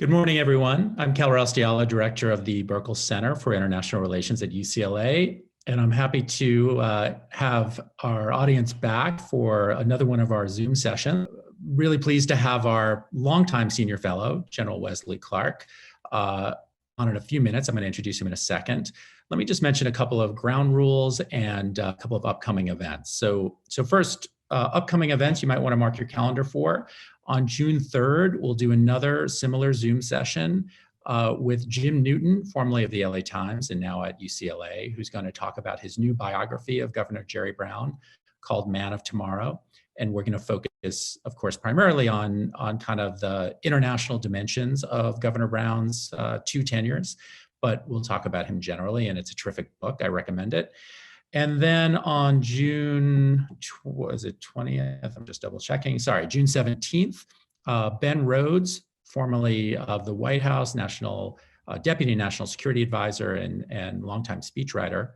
Good morning, everyone. I'm Cal Rostiala, Director of the Burkle Center for International Relations at UCLA, and I'm happy to have our audience back for another one of our Zoom sessions. Really pleased to have our longtime senior fellow, General Wesley Clark, on in a few minutes. I'm going to introduce him in a second. Let me just mention a couple of ground rules and a couple of upcoming events. So first, upcoming events you might want to mark your calendar for. On June 3rd, we'll do another similar Zoom session with Jim Newton, formerly of the LA Times and now at UCLA, who's going to talk about his new biography of Governor Jerry Brown called Man of Tomorrow. And we're going to focus, of course, primarily on kind of the international dimensions of Governor Brown's 2 tenures, but we'll talk about him generally, and it's a terrific book. I recommend it. And then on June, was it 20th? I'm just double checking. Sorry, June 17th, Ben Rhodes, formerly of the White House, Deputy National Security Advisor and longtime speechwriter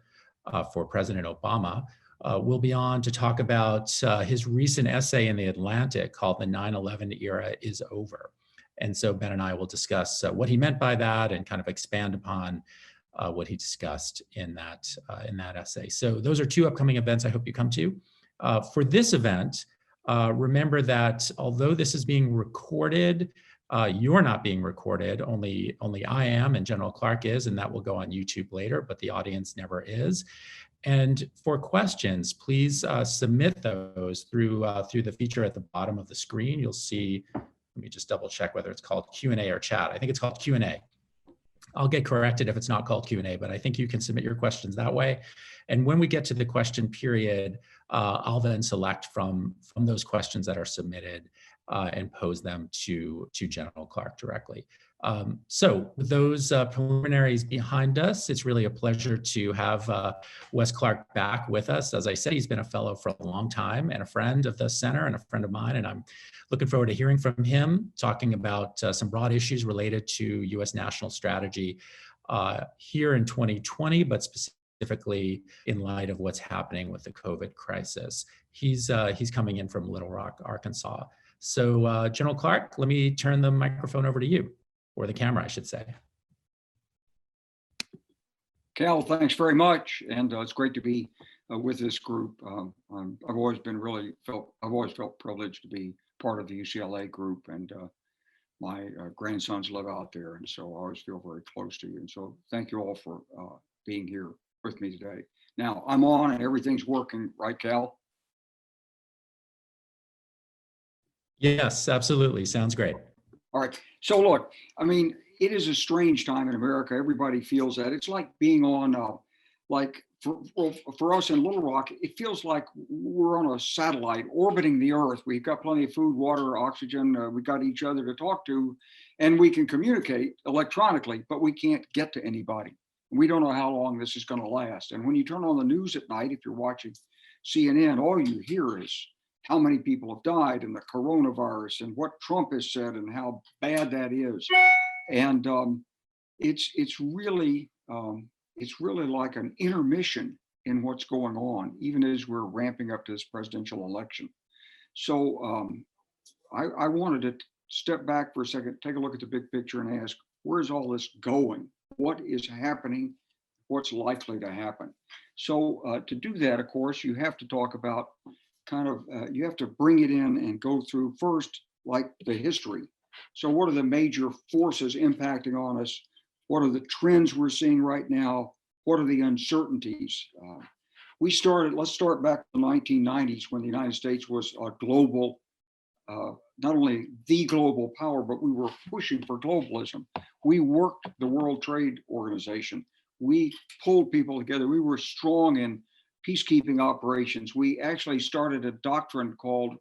for President Obama, will be on to talk about his recent essay in The Atlantic called "The 9/11 Era is Over." And so Ben and I will discuss what he meant by that and kind of expand upon what he discussed in that essay. So those are 2 upcoming events I hope you come to. For this event, remember that although this is being recorded, you're not being recorded, only I am and General Clark is, and that will go on YouTube later, but the audience never is. And for questions, please submit those through the feature at the bottom of the screen. You'll see, let me just double check whether it's called Q&A or chat. I think it's called Q&A. I'll get corrected if it's not called Q&A, but I think you can submit your questions that way. And when we get to the question period, I'll then select from those questions that are submitted and pose them to General Clark directly. So with those preliminaries behind us, it's really a pleasure to have Wes Clark back with us. As I said, he's been a fellow for a long time and a friend of the center and a friend of mine, and I'm looking forward to hearing from him, talking about some broad issues related to U.S. national strategy here in 2020, but specifically in light of what's happening with the COVID crisis. He's coming in from Little Rock, Arkansas. So General Clark, let me turn the microphone over to you, or the camera, I should say. Cal, thanks very much, and it's great to be with this group. I've always felt privileged to be part of the UCLA group, and my grandsons live out there, and so I always feel very close to you. And so thank you all for being here with me today. Now I'm on and everything's working, right, Cal? Yes, absolutely. Sounds great. All right. So look, I mean, it is a strange time in America. Everybody feels that. It's like being on, like for us in Little Rock, it feels like we're on a satellite orbiting the Earth. We've got plenty of food, water, oxygen. We got each other to talk to, and we can communicate electronically, but we can't get to anybody. We don't know how long this is going to last. And when you turn on the news at night, if you're watching CNN, all you hear is how many people have died and the coronavirus and what Trump has said and how bad that is. And it's really like an intermission in what's going on, even as we're ramping up to this presidential election. So I wanted to step back for a second, take a look at the big picture and ask, where's all this going? What is happening? What's likely to happen? So to do that, of course, you have to talk about you have to bring it in and go through first, like the history. So what are the major forces impacting on us? What are the trends we're seeing right now? What are the uncertainties? Let's start back in the 1990s when the United States was a global, not only the global power, but we were pushing for globalism. We worked the World Trade Organization. We pulled people together. We were strong in peacekeeping operations. We actually started a doctrine called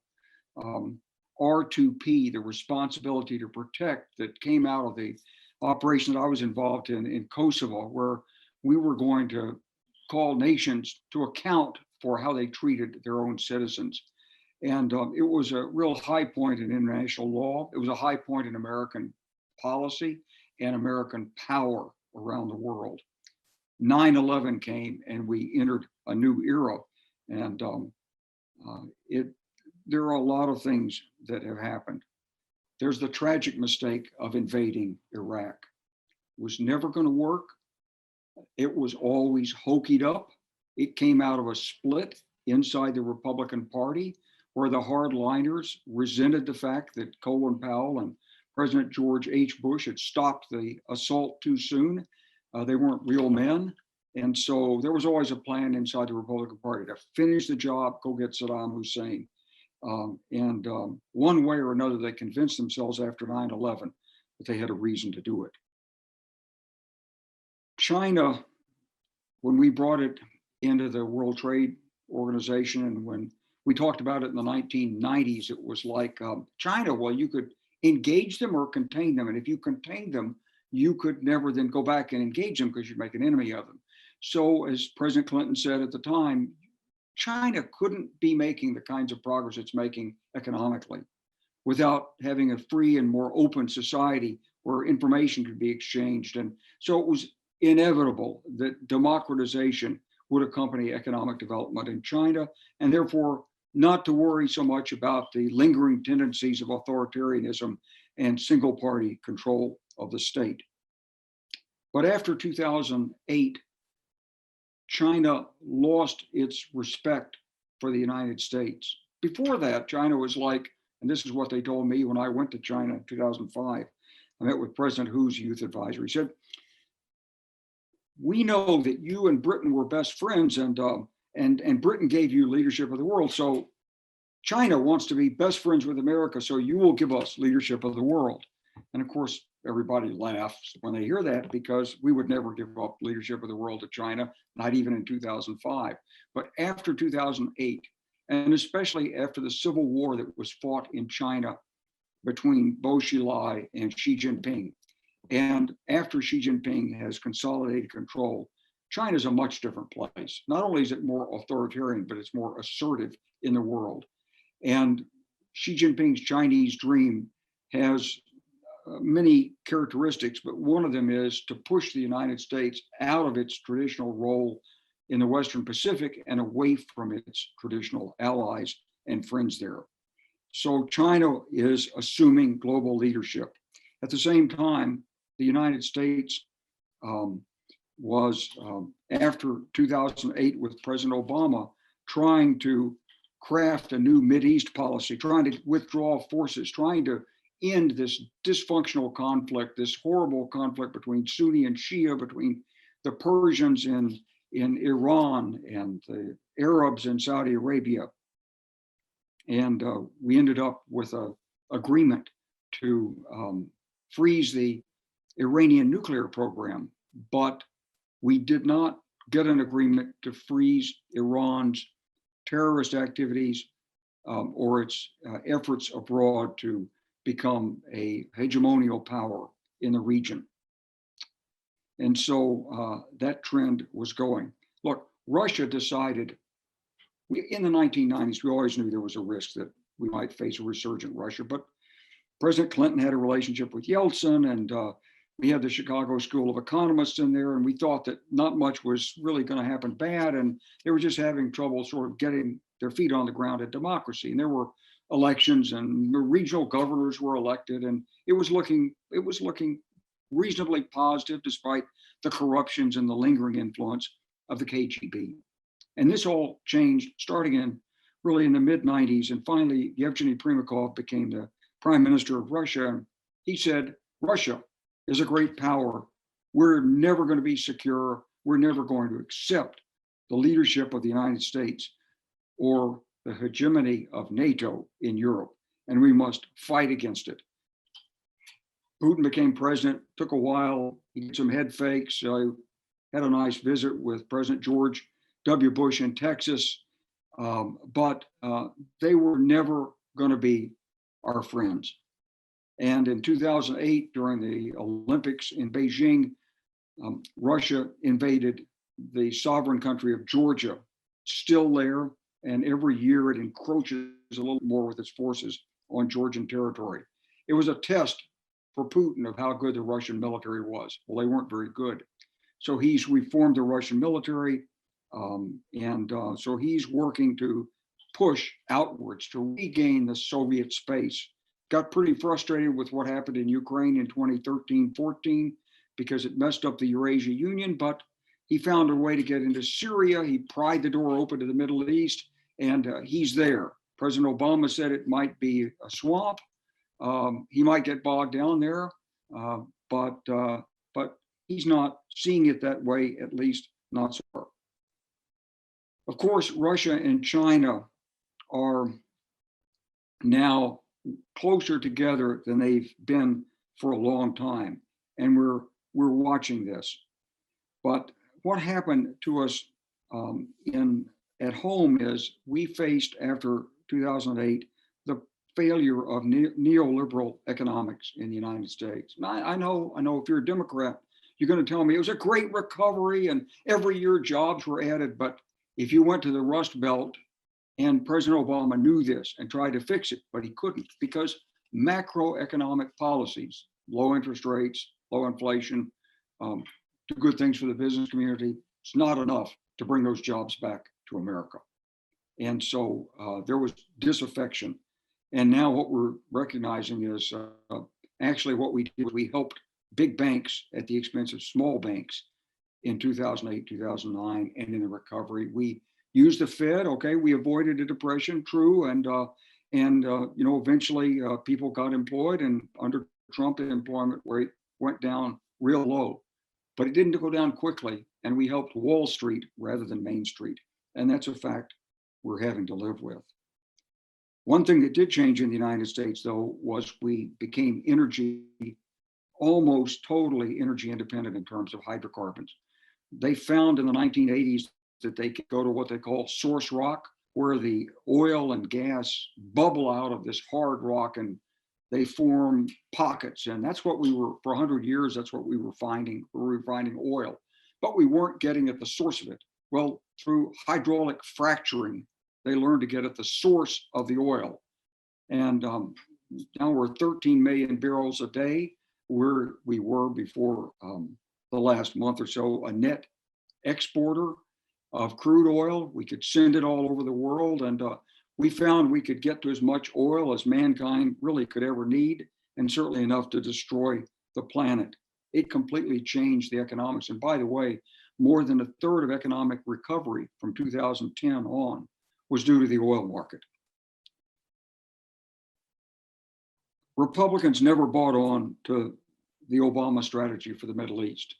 R2P, the responsibility to protect, that came out of the operation that I was involved in Kosovo, where we were going to call nations to account for how they treated their own citizens. And it was a real high point in international law. It was a high point in American policy and American power around the world. 9/11 came and we entered a new era. And there are a lot of things that have happened. there's the tragic mistake of invading Iraq. It was never going to work. It was always hokied up. It came out of a split inside the Republican Party, where the hardliners resented the fact that Colin Powell and President George H. Bush had stopped the assault too soon. They weren't real men. And so there was always a plan inside the Republican Party to finish the job, go get Saddam Hussein. One way or another, they convinced themselves after 9/11 that they had a reason to do it. China, when we brought it into the World Trade Organization, and when we talked about it in the 1990s, it was like China, well, you could engage them or contain them. And if you contained them, you could never then go back and engage them because you'd make an enemy of them. So as President Clinton said at the time, China couldn't be making the kinds of progress it's making economically without having a free and more open society where information could be exchanged. And so it was inevitable that democratization would accompany economic development in China, and therefore not to worry so much about the lingering tendencies of authoritarianism and single party control of the state. But after 2008, China lost its respect for the United States. Before that, China was like, and this is what they told me when I went to China in 2005, I met with President Hu's youth advisor. He said, we know that you and Britain were best friends, and Britain gave you leadership of the world. So China wants to be best friends with America, so you will give us leadership of the world. And of course, everybody laughs when they hear that, because we would never give up leadership of the world to China, not even in 2005. But after 2008, and especially after the civil war that was fought in China between Bo Xilai and Xi Jinping, and after Xi Jinping has consolidated control, China is a much different place. Not only is it more authoritarian, but it's more assertive in the world. And Xi Jinping's Chinese dream has many characteristics, but one of them is to push the United States out of its traditional role in the Western Pacific and away from its traditional allies and friends there. So China is assuming global leadership. At the same time, the United States was, after 2008 with President Obama, trying to craft a new Mideast policy, trying to withdraw forces, trying to end this dysfunctional conflict, this horrible conflict between Sunni and Shia, between the Persians in Iran and the Arabs in Saudi Arabia. And we ended up with an agreement to freeze the Iranian nuclear program, but we did not get an agreement to freeze Iran's terrorist activities or its efforts abroad to become a hegemonial power in the region. And so that trend was going. Look, Russia decided, in the 1990s, we always knew there was a risk that we might face a resurgent Russia, but President Clinton had a relationship with Yeltsin, and we had the Chicago School of Economists in there, and we thought that not much was really going to happen bad, and they were just having trouble sort of getting their feet on the ground at democracy. And there were elections, and the regional governors were elected, and it was looking reasonably positive despite the corruptions and the lingering influence of the KGB. And this all changed starting really in the mid-90s, and finally Yevgeny Primakov became the prime minister of Russia. And he said, Russia is a great power. We're never going to be secure. We're never going to accept the leadership of the United States or the hegemony of NATO in Europe, and we must fight against it. Putin became president, took a while, he did some head fakes. I had a nice visit with President George W. Bush in Texas, but they were never going to be our friends. And in 2008, during the Olympics in Beijing, Russia invaded the sovereign country of Georgia, still there, and every year it encroaches a little more with its forces on Georgian territory. It was a test for Putin of how good the Russian military was. Well, they weren't very good. So he's reformed the Russian military, so he's working to push outwards to regain the Soviet space got pretty frustrated with what happened in Ukraine in 2013-14 because it messed up the Eurasia Union, but he found a way to get into Syria. He pried the door open to the Middle East, and he's there. President Obama said it might be a swamp. He might get bogged down there, but he's not seeing it that way, at least not so far. Of course, Russia and China are now closer together than they've been for a long time, and we're watching this. But what happened to us at home is we faced, after 2008, the failure of neoliberal economics in the United States. And I know if you're a Democrat, you're going to tell me it was a great recovery and every year jobs were added. But if you went to the Rust Belt, and President Obama knew this and tried to fix it, but he couldn't, because macroeconomic policies, low interest rates, low inflation, do good things for the business community, it's not enough to bring those jobs back to America. And so there was disaffection. And now what we're recognizing is actually what we did was we helped big banks at the expense of small banks in 2008, 2009, and in the recovery. We used the Fed. Okay, we avoided a depression, true, and eventually people got employed, and under Trump, the employment rate went down real low, but it didn't go down quickly, and we helped Wall Street rather than Main Street, and that's a fact we're having to live with. One thing that did change in the United States, though, was we became almost totally energy independent in terms of hydrocarbons. They found in the 1980s that they could go to what they call source rock, where the oil and gas bubble out of this hard rock and they form pockets. And that's what we were, for 100 years, that's what we were finding. We were finding oil, but we weren't getting at the source of it. Well, through hydraulic fracturing, they learned to get at the source of the oil. And now we're 13 million barrels a day, where we were before the last month or so, a net exporter of crude oil. We could send it all over the world, and we found we could get to as much oil as mankind really could ever need, and certainly enough to destroy the planet. It completely changed the economics. And by the way, more than a third of economic recovery from 2010 on was due to the oil market. Republicans never bought on to the Obama strategy for the Middle East.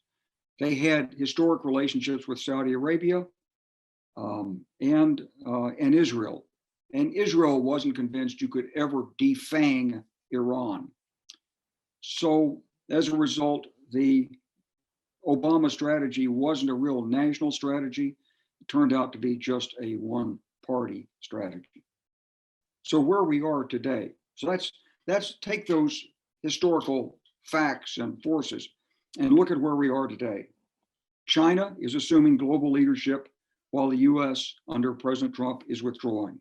They had historic relationships with Saudi Arabia and Israel. And Israel wasn't convinced you could ever defang Iran. So as a result, the Obama strategy wasn't a real national strategy. It turned out to be just a one-party strategy. So where we are today, so let's take those historical facts and forces and look at where we are today. China is assuming global leadership while the US under President Trump is withdrawing.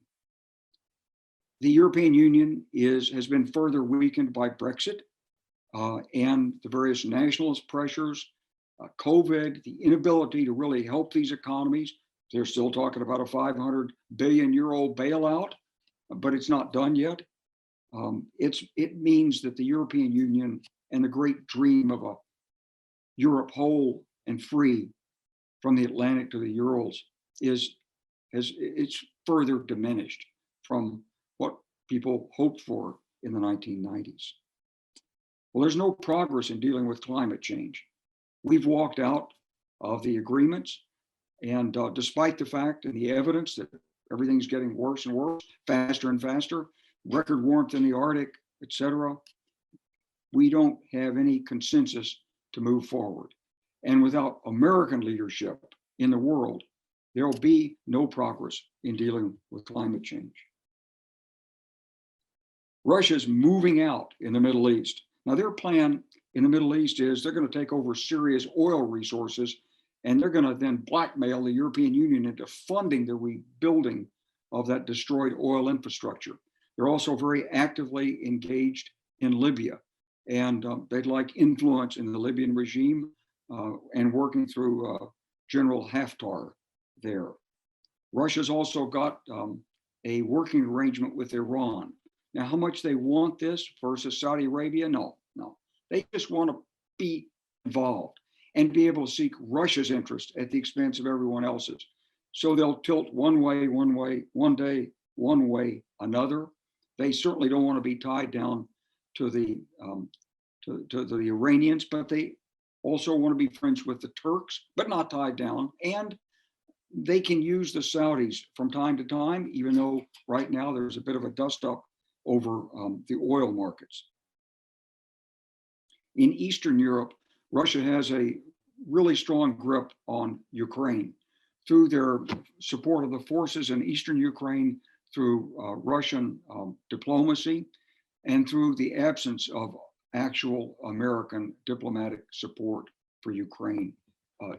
The European Union has been further weakened by Brexit and the various nationalist pressures, COVID, the inability to really help these economies. They're still talking about a 500 billion euro bailout, but it's not done yet. It means that the European Union and the great dream of a Europe whole and free from the Atlantic to the Urals it's further diminished from what people hoped for in the 1990s. Well, there's no progress in dealing with climate change. We've walked out of the agreements, and despite the fact and the evidence that everything's getting worse and worse, faster and faster, record warmth in the Arctic, etc., we don't have any consensus to move forward. And without American leadership in the world, there will be no progress in dealing with climate change. Russia's moving out in the Middle East. Now, their plan in the Middle East is they're going to take over Syria's oil resources, and they're going to then blackmail the European Union into funding the rebuilding of that destroyed oil infrastructure. They're also very actively engaged in Libya, and they'd like influence in the Libyan regime and working through General Haftar there. Russia's also got a working arrangement with Iran. Now, how much they want this versus Saudi Arabia? No. They just want to be involved and be able to seek Russia's interest at the expense of everyone else's. So they'll tilt one way, one day, one way, another. They certainly don't want to be tied down to the Iranians, but they also want to be friends with the Turks, but not tied down. And they can use the Saudis from time to time, even though right now there's a bit of a dust up over the oil markets. In Eastern Europe, Russia has a really strong grip on Ukraine through their support of the forces in Eastern Ukraine, through Russian diplomacy, and through the absence of actual American diplomatic support for Ukraine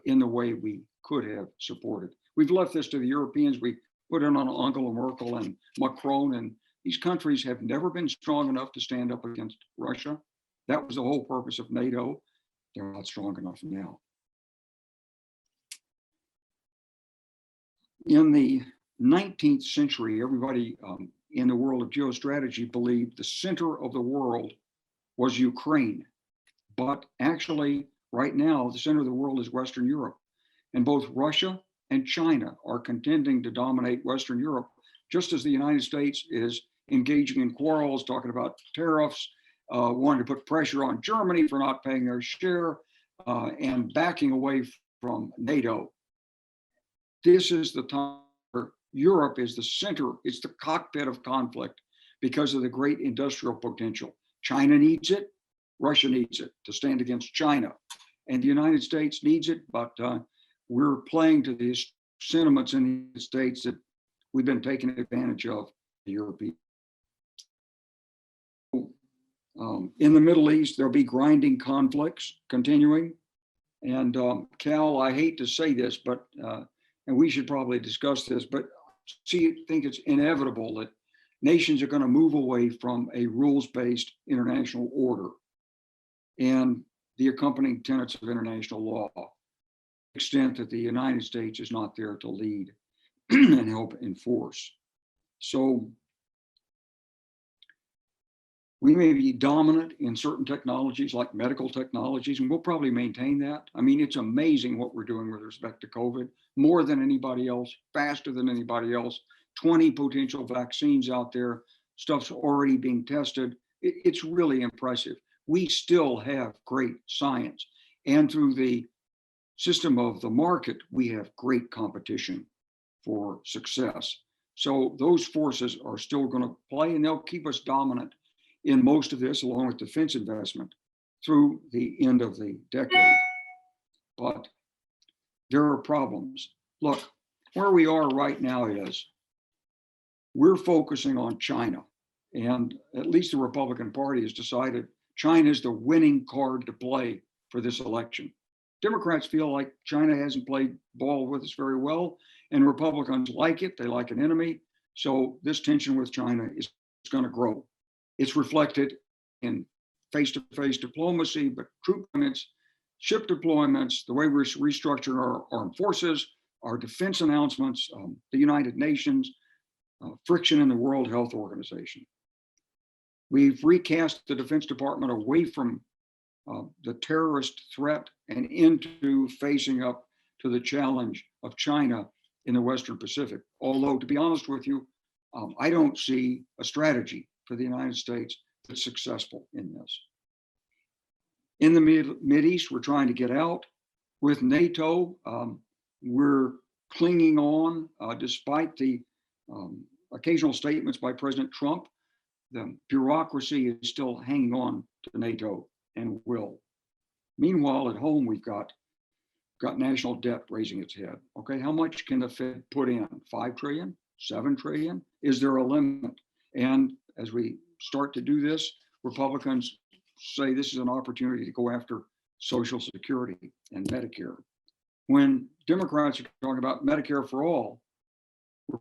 in the way we could have supported. We've left this to the Europeans. We put it on Angela Merkel and Macron, and these countries have never been strong enough to stand up against Russia. That was the whole purpose of NATO. They're not strong enough now. In the 19th century, everybody in the world of geostrategy believed the center of the world was Ukraine. But actually, right now, the center of the world is Western Europe. And both Russia and China are contending to dominate Western Europe, just as the United States is engaging in quarrels, talking about tariffs, wanting to put pressure on Germany for not paying their share, and backing away from NATO. This is the time where Europe is the center, it's the cockpit of conflict because of the great industrial potential. China needs it, Russia needs it to stand against China. And the United States needs it, but we're playing to these sentiments in the United States that we've been taking advantage of, the Europeans. In the Middle East, there'll be grinding conflicts continuing. And Cal, I hate to say this, but, and we should probably discuss this, but I think it's inevitable that nations are going to move away from a rules-based international order and the accompanying tenets of international law, to the extent that the United States is not there to lead and help enforce. So we may be dominant in certain technologies like medical technologies, and we'll probably maintain that. I mean, it's amazing what we're doing with respect to COVID, more than anybody else, faster than anybody else, 20 potential vaccines out there, stuff's already being tested. It's really impressive. We still have great science. And through the system of the market, we have great competition for success. So those forces are still going to play, and they'll keep us dominant in most of this, along with defense investment, through the end of the decade. But there are problems. Look, where we are right now is we're focusing on China. And at least the Republican Party has decided China is the winning card to play for this election. Democrats feel like China hasn't played ball with us very well, and Republicans like it. They like an enemy. So this tension with China is going to grow. It's reflected in face-to-face diplomacy, but troop deployments, ship deployments, the way we're restructuring our armed forces, our defense announcements, the United Nations, friction in the World Health Organization. We've recast the Defense Department away from the terrorist threat and into facing up to the challenge of China in the Western Pacific. Although, to be honest with you, I don't see a strategy for the United States that's successful in this. In the Mideast, we're trying to get out. With NATO, we're clinging on despite the occasional statements by President Trump. The bureaucracy is still hanging on to NATO and will. Meanwhile, at home, we've got national debt raising its head. Okay, how much can the Fed put in? 5 trillion, 7 trillion? Is there a limit? And as we start to do this, Republicans say this is an opportunity to go after Social Security and Medicare. When Democrats are talking about Medicare for all,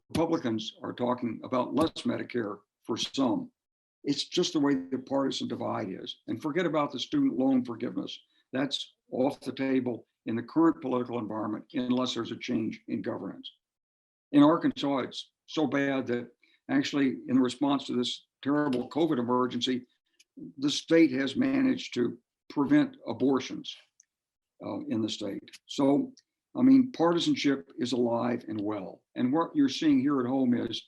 Republicans are talking about less Medicare for some. It's just the way the partisan divide is. And forget about the student loan forgiveness. That's off the table in the current political environment unless there's a change in governance. In Arkansas, it's so bad that actually in response to this terrible COVID emergency, the state has managed to prevent abortions in the state. So, I mean, partisanship is alive and well. And what you're seeing here at home is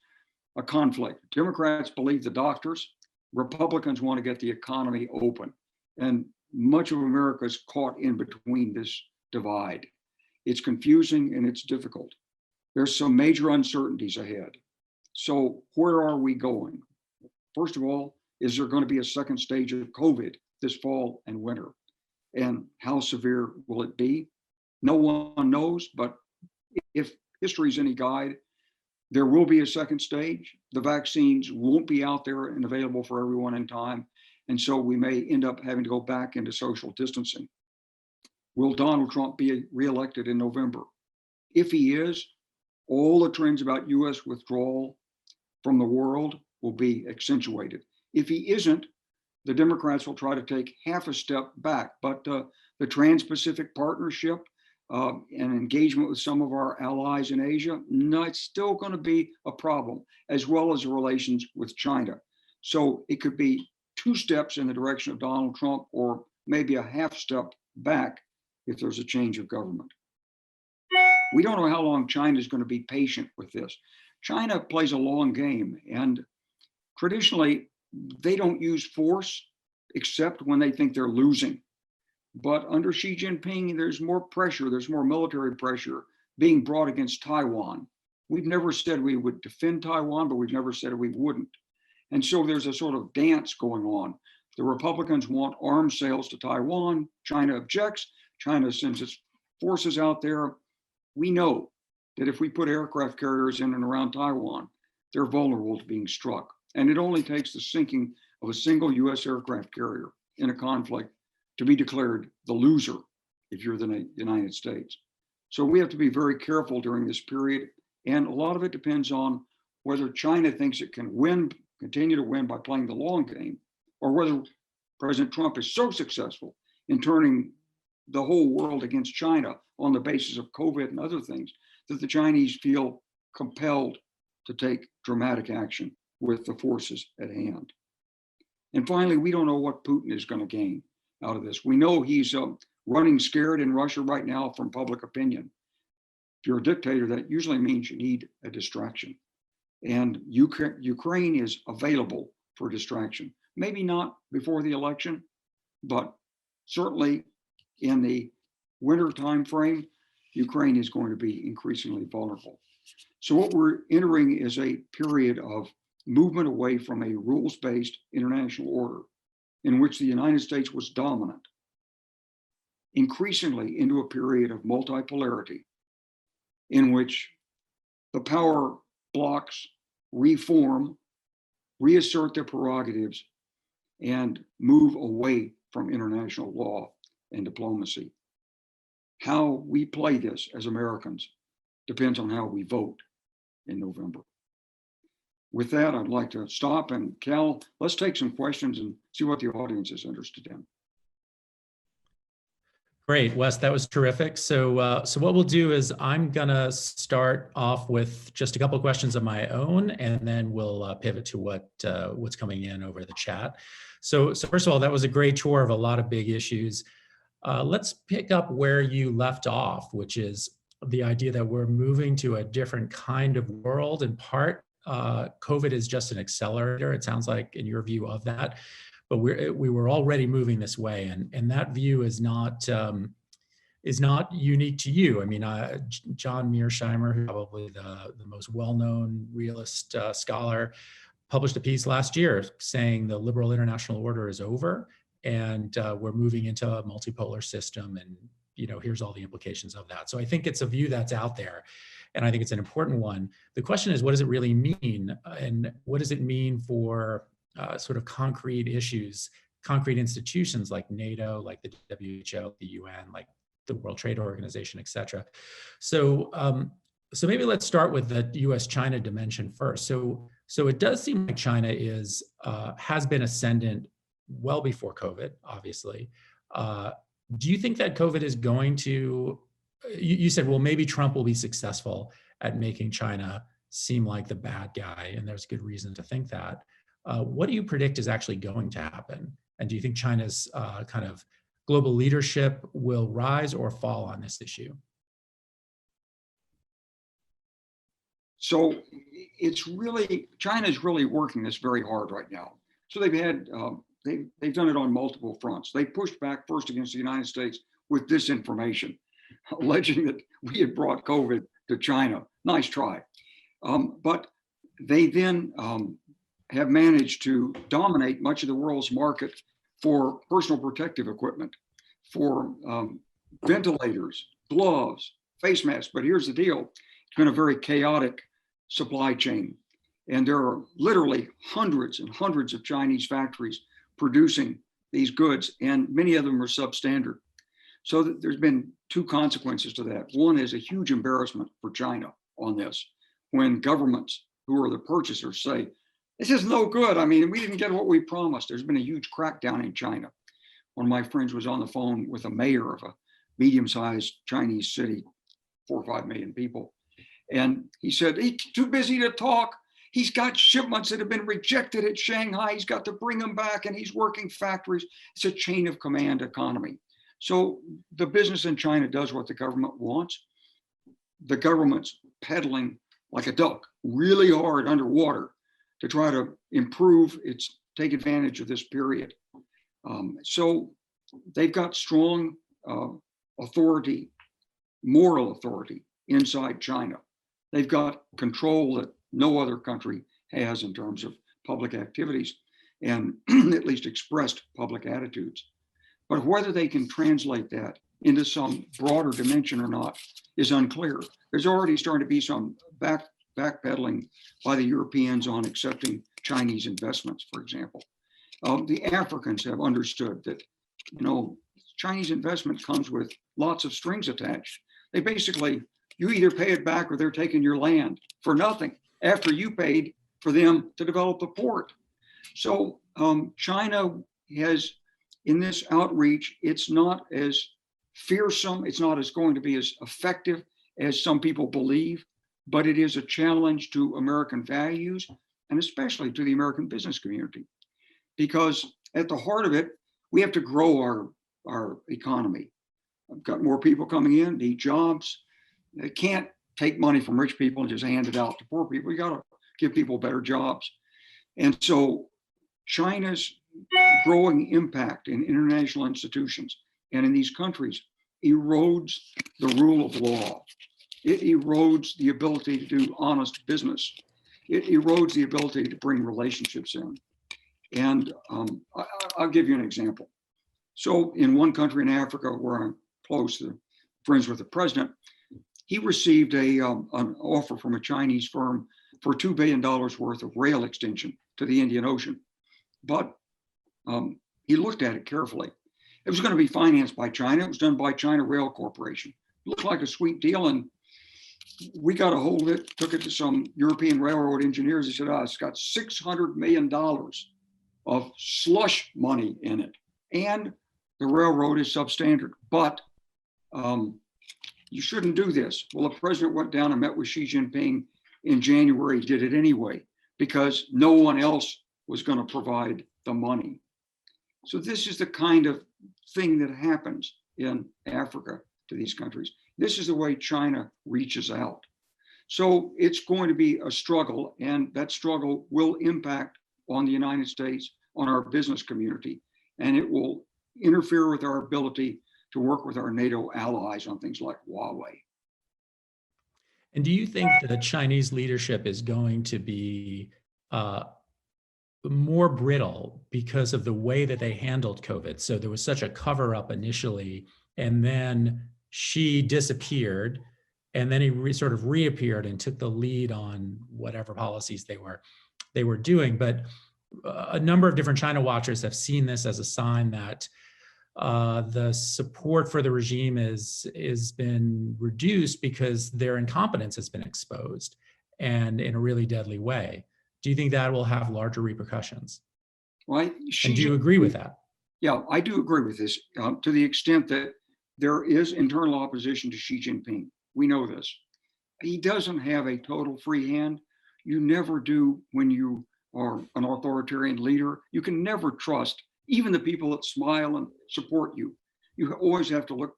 a conflict. Democrats believe the doctors, Republicans want to get the economy open. And much of America is caught in between this divide. It's confusing and it's difficult. There's some major uncertainties ahead. So where are we going? First of all, is there going to be a second stage of COVID this fall and winter? And how severe will it be? No one knows, but if history is any guide, there will be a second stage. The vaccines won't be out there and available for everyone in time. And so we may end up having to go back into social distancing. Will Donald Trump be reelected in November? If he is, all the trends about US withdrawal from the world will be accentuated. If he isn't, the Democrats will try to take half a step back. But the Trans-Pacific Partnership and engagement with some of our allies in Asia, no, it's still going to be a problem, as well as the relations with China. So it could be 2 steps in the direction of Donald Trump, or maybe a half step back if there's a change of government. We don't know how long China is going to be patient with this. China plays a long game, and traditionally, they don't use force except when they think they're losing. But under Xi Jinping, there's more pressure, there's more military pressure being brought against Taiwan. We've never said we would defend Taiwan, but we've never said we wouldn't. And so there's a sort of dance going on. The Republicans want arms sales to Taiwan. China objects. China sends its forces out there. We know that if we put aircraft carriers in and around Taiwan, they're vulnerable to being struck. And it only takes the sinking of a single US aircraft carrier in a conflict to be declared the loser if you're the United States. So we have to be very careful during this period. And a lot of it depends on whether China thinks it can win, continue to win by playing the long game, or whether President Trump is so successful in turning the whole world against China on the basis of COVID and other things that the Chinese feel compelled to take dramatic action with the forces at hand. And finally, we don't know what Putin is going to gain out of this. We know he's running scared in Russia right now from public opinion. If you're a dictator, that usually means you need a distraction. And Ukraine is available for distraction. Maybe not before the election, but certainly in the winter time frame, Ukraine is going to be increasingly vulnerable. So what we're entering is a period of movement away from a rules-based international order in which the United States was dominant, increasingly into a period of multipolarity in which the power blocks reform, reassert their prerogatives, and move away from international law and diplomacy. How we play this as Americans depends on how we vote in November. With that, I'd like to stop, and Cal, let's take some questions and see what the audience is interested in. Great, Wes, that was terrific. So what we'll do is I'm gonna start off with just a couple of questions of my own, and then we'll pivot to what's coming in over the chat. So first of all, that was a great tour of a lot of big issues. Let's pick up where you left off, which is the idea that we're moving to a different kind of world. In part, COVID is just an accelerator, it sounds like, in your view of that. But we were already moving this way, and that view is not unique to you. I mean, John Mearsheimer, who's probably the most well-known realist scholar, published a piece last year saying the liberal international order is over, and we're moving into a multipolar system, and here's all the implications of that. So I think it's a view that's out there, and I think it's an important one. The question is, what does it really mean, and what does it mean for sort of concrete issues, concrete institutions like NATO, like the WHO, the UN, like the World Trade Organization, et cetera. So maybe let's start with the US-China dimension first. So it does seem like China has been ascendant well before COVID, obviously. Do you think that COVID is going to, you said, well, maybe Trump will be successful at making China seem like the bad guy, and there's good reason to think that. What do you predict is actually going to happen? And do you think China's kind of global leadership will rise or fall on this issue? So China's really working this very hard right now. So they've done it on multiple fronts. They pushed back first against the United States with disinformation, alleging that we had brought COVID to China. Nice try. But they then have managed to dominate much of the world's market for personal protective equipment, for ventilators, gloves, face masks. But here's the deal. It's been a very chaotic supply chain. And there are literally hundreds and hundreds of Chinese factories producing these goods, and many of them are substandard. So there's been two consequences to that. One is a huge embarrassment for China on this, when governments who are the purchasers say, this is no good. I mean, we didn't get what we promised. There's been a huge crackdown in China. One of my friends was on the phone with a mayor of a medium-sized Chinese city, 4 or 5 million people. And he said, he's too busy to talk. He's got shipments that have been rejected at Shanghai. He's got to bring them back, and he's working factories. It's a chain of command economy. So the business in China does what the government wants. The government's pedaling like a duck really hard underwater to try to take advantage of this period. So they've got strong authority, moral authority inside China. They've got control that no other country has in terms of public activities and at least expressed public attitudes. But whether they can translate that into some broader dimension or not is unclear. There's already starting to be some backpedaling by the Europeans on accepting Chinese investments, for example. The Africans have understood that, Chinese investment comes with lots of strings attached. They basically, you either pay it back or they're taking your land for nothing after you paid for them to develop the port. So China has, in this outreach, it's not as fearsome, it's not as going to be as effective as some people believe, but it is a challenge to American values and especially to the American business community. Because at the heart of it, we have to grow our economy. I've got more people coming in, need jobs. They can't take money from rich people and just hand it out to poor people. You got to give people better jobs. And so China's growing impact in international institutions and in these countries erodes the rule of law. It erodes the ability to do honest business. It erodes the ability to bring relationships in. And I'll give you an example. So in one country in Africa where I'm close to friends with the president, he received an offer from a Chinese firm for $2 billion worth of rail extension to the Indian Ocean. But he looked at it carefully. It was going to be financed by China. It was done by China Rail Corporation. It looked like a sweet deal. And we got a hold of it, took it to some European railroad engineers. He said, it's got $600 million of slush money in it. And the railroad is substandard. But you shouldn't do this. Well, the president went down and met with Xi Jinping in January, did it anyway, because no one else was going to provide the money. So this is the kind of thing that happens in Africa to these countries. This is the way China reaches out. So it's going to be a struggle, and that struggle will impact on the United States, on our business community, and it will interfere with our ability to work with our NATO allies on things like Huawei. And do you think that the Chinese leadership is going to be more brittle because of the way that they handled COVID? So there was such a cover up initially, and then Xi disappeared, and then he sort of reappeared and took the lead on whatever policies they were doing. But a number of different China watchers have seen this as a sign that the support for the regime is been reduced because their incompetence has been exposed, and in a really deadly way. Do you think that will have larger repercussions? Right. And do you agree with that? Yeah, I do agree with this to the extent that there is internal opposition to Xi Jinping. We know this. He doesn't have a total free hand. You never do when you or an authoritarian leader, you can never trust even the people that smile and support you. You always have to look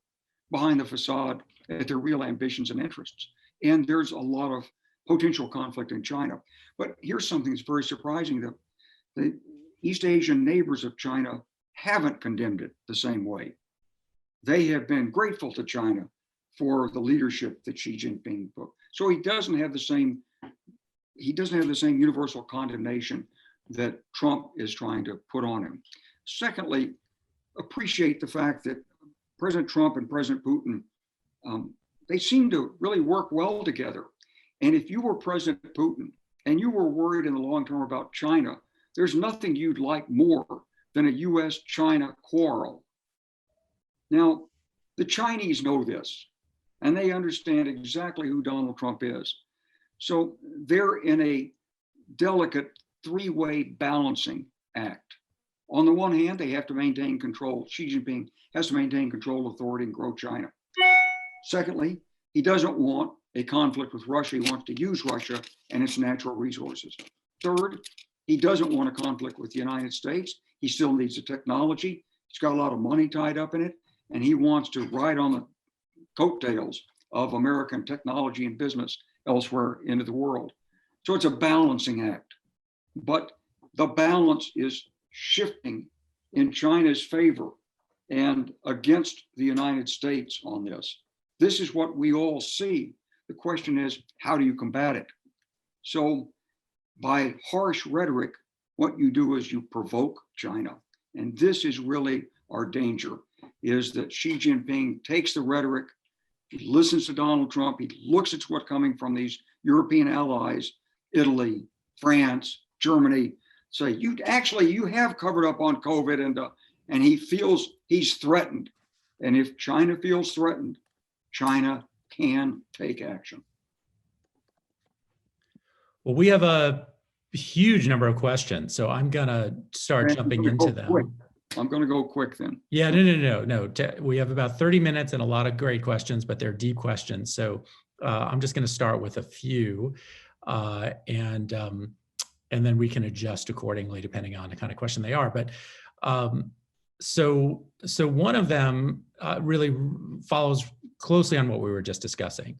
behind the facade at their real ambitions and interests. And there's a lot of potential conflict in China. But here's something that's very surprising. The East Asian neighbors of China haven't condemned it the same way. They have been grateful to China for the leadership that Xi Jinping took. So he doesn't have the same universal condemnation that Trump is trying to put on him. Secondly, appreciate the fact that President Trump and President Putin, they seem to really work well together. And if you were President Putin and you were worried in the long term about China, there's nothing you'd like more than a US-China quarrel. Now, the Chinese know this, and they understand exactly who Donald Trump is. So they're in a delicate three-way balancing act. On the one hand, they have to maintain control. Xi Jinping has to maintain control, authority, and grow China. Secondly, he doesn't want a conflict with Russia. He wants to use Russia and its natural resources. Third, he doesn't want a conflict with the United States. He still needs the technology. He's got a lot of money tied up in it, and he wants to ride on the coattails of American technology and business elsewhere into the world. So it's a balancing act. But the balance is shifting in China's favor and against the United States on this. This is what we all see. The question is, how do you combat it? So by harsh rhetoric, what you do is you provoke China. And this is really our danger, is that Xi Jinping takes the rhetoric, he listens to Donald Trump, he looks at what's coming from these European allies, Italy, France, Germany, say, you have covered up on COVID, and he feels he's threatened. And if China feels threatened, China can take action. Well, we have a huge number of questions, so I'm gonna start jumping into them. Quick. I'm gonna go quick then. Yeah, no. We have about 30 minutes and a lot of great questions, but they're deep questions. So I'm just gonna start with a few, and then we can adjust accordingly depending on the kind of question they are. But so one of them really follows closely on what we were just discussing.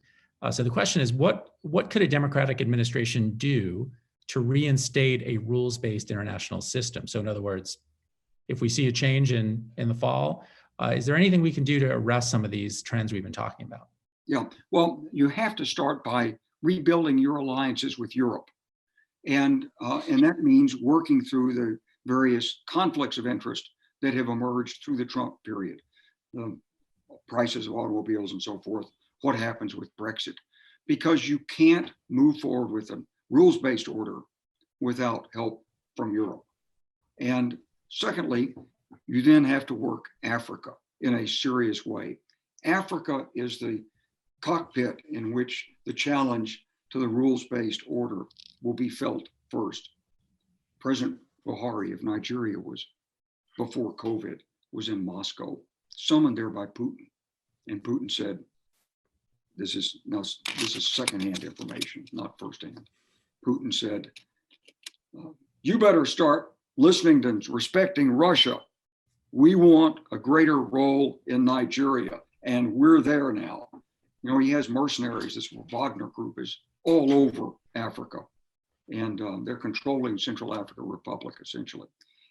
So the question is, what could a Democratic administration do to reinstate a rules-based international system? So in other words, if we see a change in the fall, is there anything we can do to arrest some of these trends we've been talking about? Yeah, well, you have to start by rebuilding your alliances with Europe. And that means working through the various conflicts of interest that have emerged through the Trump period, the prices of automobiles and so forth, what happens with Brexit, because you can't move forward with a rules-based order without help from Europe. And secondly, you then have to work Africa in a serious way. Africa is the cockpit in which the challenge to the rules-based order will be felt first. President Buhari of Nigeria was, before COVID, was in Moscow, summoned there by Putin. And Putin said, this is secondhand information, not firsthand. Putin said, you better start listening to respecting Russia. We want a greater role in Nigeria, and we're there now. You know, he has mercenaries. This Wagner group is all over Africa, and they're controlling Central African Republic, essentially.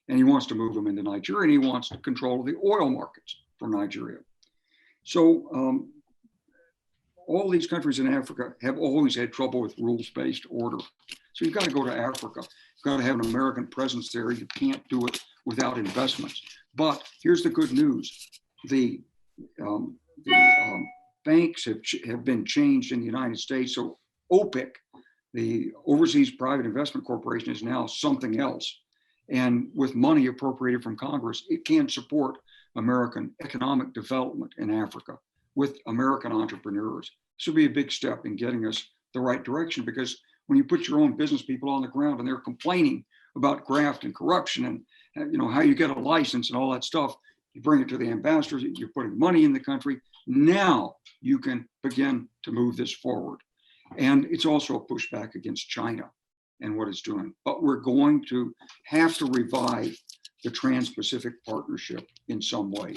And he wants to move them into Nigeria, and he wants to control the oil markets for Nigeria. So all these countries in Africa have always had trouble with rules-based order. So you've got to go to Africa. You've got to have an American presence there. You can't do it without investments. But here's the good news. The banks have been changed in the United States. So OPIC, the Overseas Private Investment Corporation, is now something else. And with money appropriated from Congress, it can support American economic development in Africa with American entrepreneurs. This would be a big step in getting us the right direction, because when you put your own business people on the ground and they're complaining about graft and corruption and how you get a license and all that stuff, you bring it to the ambassadors, you're putting money in the country. Now you can begin to move this forward. And it's also a pushback against China. and what it's doing. But we're going to have to revive the Trans-Pacific Partnership in some way,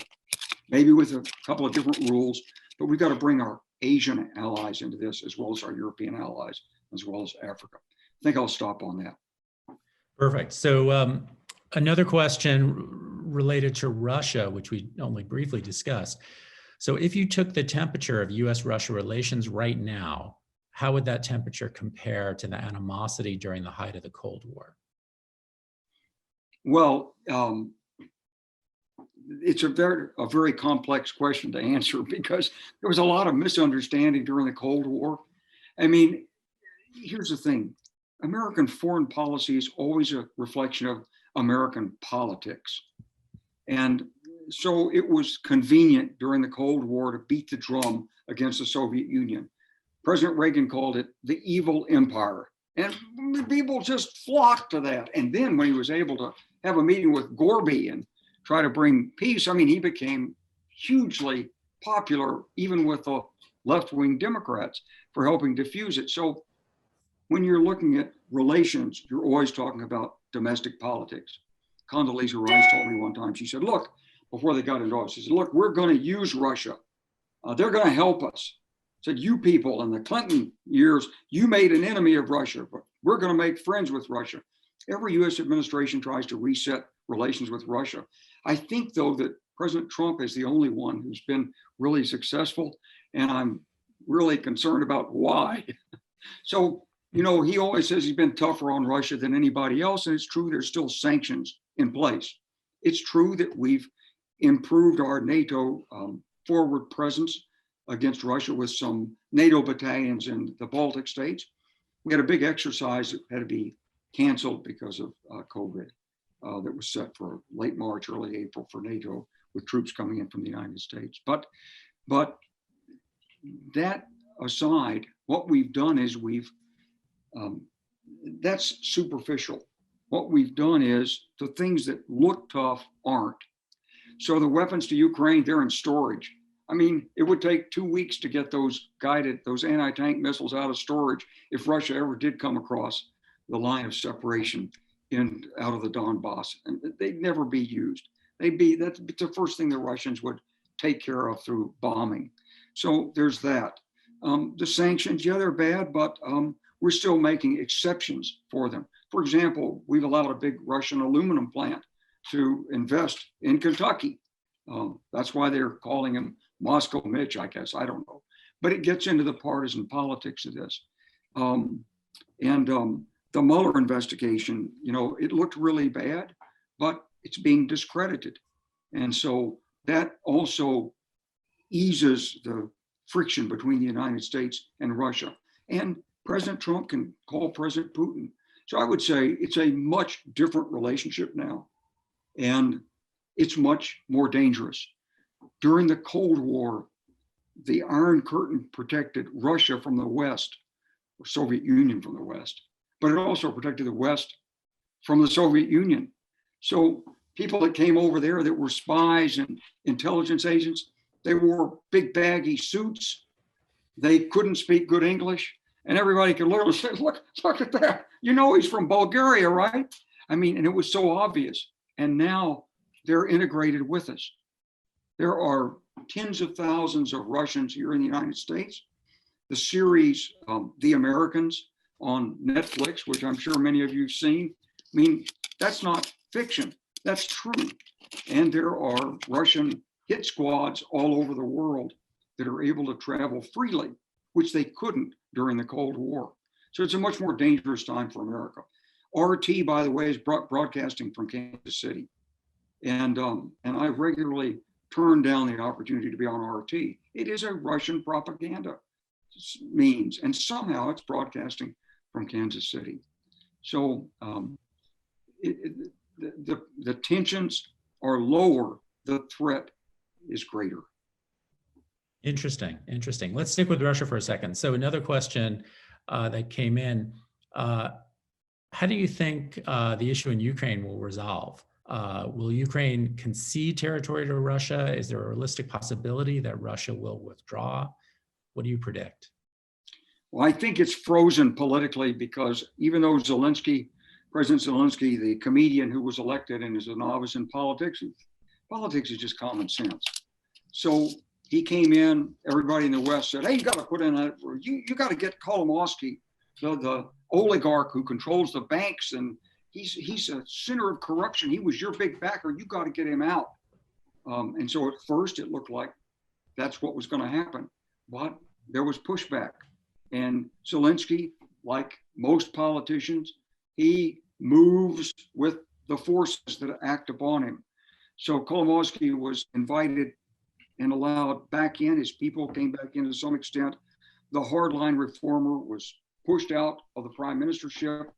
maybe with a couple of different rules, but we've got to bring our Asian allies into this, as well as our European allies, as well as Africa. I think I'll stop on that. Perfect. So another question related to Russia, which we only briefly discussed. So if you took the temperature of US-Russia relations right now, how would that temperature compare to the animosity during the height of the Cold War? Well, it's a very complex question to answer because there was a lot of misunderstanding during the Cold War. I mean, here's the thing. American foreign policy is always a reflection of American politics. And so it was convenient during the Cold War to beat the drum against the Soviet Union. President Reagan called it the evil empire. And people just flocked to that. And then when he was able to have a meeting with Gorby and try to bring peace, I mean, he became hugely popular, even with the left-wing Democrats, for helping diffuse it. So when you're looking at relations, you're always talking about domestic politics. Condoleezza Rice told me one time, she said, look, before they got into office, she said, look, we're going to use Russia. They're going to help us. Said, you people in the Clinton years, you made an enemy of Russia, but we're going to make friends with Russia. Every US administration tries to reset relations with Russia. I think, though, that President Trump is the only one who's been really successful, and I'm really concerned about why. So, you know, he always says he's been tougher on Russia than anybody else, and it's true, there's still sanctions in place. It's true that we've improved our NATO forward presence against Russia with some NATO battalions in the Baltic states. We had a big exercise that had to be canceled because of COVID that was set for late March, early April for NATO, with troops coming in from the United States. But that aside, what we've done is that's superficial. What we've done is the things that look tough aren't. So the weapons to Ukraine, they're in storage. I mean, it would take 2 weeks to get those anti-tank missiles out of storage if Russia ever did come across the line of separation out of the Donbass, and they'd never be used. That's the first thing the Russians would take care of through bombing. So there's that. The sanctions, yeah, they're bad, but we're still making exceptions for them. For example, we've allowed a big Russian aluminum plant to invest in Kentucky. That's why they're calling him Moscow Mitch, I guess, I don't know. But it gets into the partisan politics of this. The Mueller investigation, you know, it looked really bad, but it's being discredited. And so that also eases the friction between the United States and Russia. And President Trump can call President Putin. So I would say it's a much different relationship now, and it's much more dangerous. During the Cold War, the Iron Curtain protected Russia from the West, or Soviet Union from the West, but it also protected the West from the Soviet Union. So people that came over there that were spies and intelligence agents, they wore big baggy suits. They couldn't speak good English, and everybody could literally say, look at that. You know, he's from Bulgaria, right? I mean, and it was so obvious. And now they're integrated with us. There are tens of thousands of Russians here in the United States. The series, The Americans on Netflix, which I'm sure many of you have seen, I mean, that's not fiction, that's true. And there are Russian hit squads all over the world that are able to travel freely, which they couldn't during the Cold War. So it's a much more dangerous time for America. RT, by the way, is broadcasting from Kansas City. And I regularly turn down the opportunity to be on RT. It is a Russian propaganda means, and somehow it's broadcasting from Kansas City. So the tensions are lower, the threat is greater. Interesting. Let's stick with Russia for a second. So another question that came in, how do you think the issue in Ukraine will resolve? Will Ukraine concede territory to Russia? Is there a realistic possibility that Russia will withdraw? What do you predict? Well, I think it's frozen politically because even though President Zelensky, the comedian who was elected and is a novice in politics is just common sense. So he came in, everybody in the West said, hey, you got to put in you got to get Kolomoisky, the oligarch who controls the banks, and he's a center of corruption. He was your big backer. You got to get him out. And so at first it looked like that's what was going to happen, but there was pushback. And Zelensky, like most politicians, he moves with the forces that act upon him. So Kolomoisky was invited and allowed back in. His people came back in to some extent. The hardline reformer was pushed out of the prime ministership.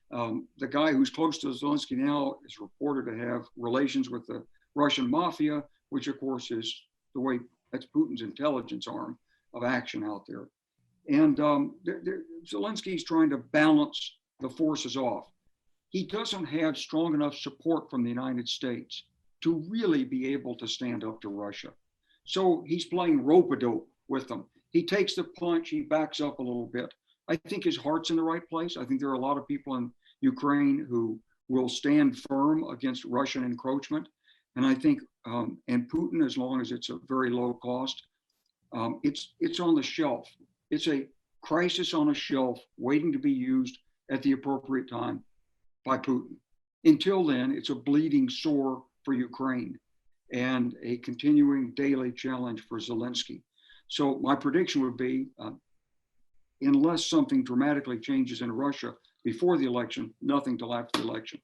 The guy who's close to Zelensky now is reported to have relations with the Russian mafia, which of course is that's Putin's intelligence arm of action out there. And Zelensky's trying to balance the forces off. He doesn't have strong enough support from the United States to really be able to stand up to Russia. So he's playing rope-a-dope with them. He takes the punch, he backs up a little bit. I think his heart's in the right place. I think there are a lot of people in Ukraine who will stand firm against Russian encroachment. And I think, and Putin, as long as it's a very low cost, it's on the shelf. It's a crisis on a shelf waiting to be used at the appropriate time by Putin. Until then, it's a bleeding sore for Ukraine and a continuing daily challenge for Zelensky. So my prediction would be, unless something dramatically changes in Russia before the election, nothing till after the election.